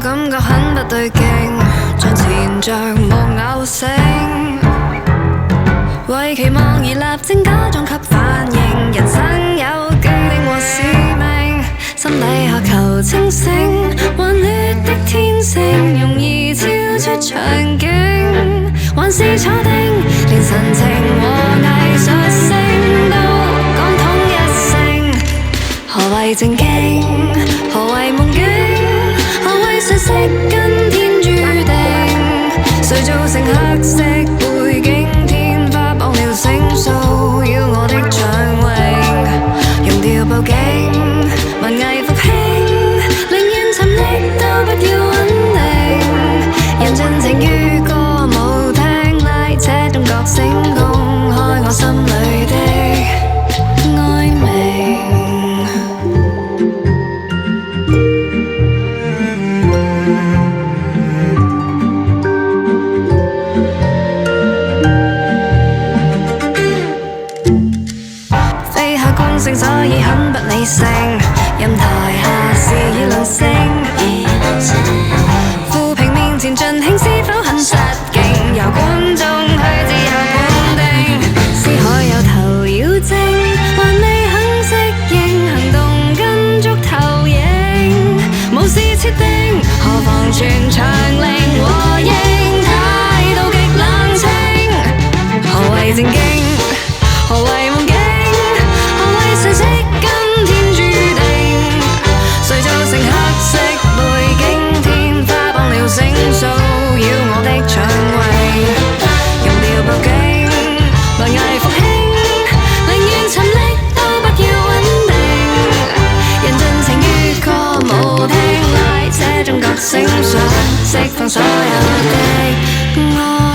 感覺很不對勁，像前像無咬聲，為期望而立正假裝給反應，人生有既定和使命，心底渴求清醒，頑劣的天性容易超出場景，還是錯定，連神情和藝術性都講統一性。何謂正經？何謂夢境？何謂常識跟天注定？誰造成黑色背景？天花綁了繩索，要我的暢泳，用掉報警，文藝復興，寧願沉溺都不要穩定，人盡情於歌舞廳拉這種覺醒，公開我心裏的哀鳴。所以很不理性，任台下是議論聲，負評面前盡興是否很失敬？由觀眾去自由判定，思海有頭妖精，還未肯適應，行動跟足投影，無視設定，何妨全場令和應，態度極冷清。何謂正經？何謂夢境？常識跟天注定，誰造成黑色背景？天花綁了繩索，要我的暢泳，用掉報警，文藝復興，寧願沉溺都不要穩定，人盡情於歌舞廳拉這種覺醒，想釋放所有的愛。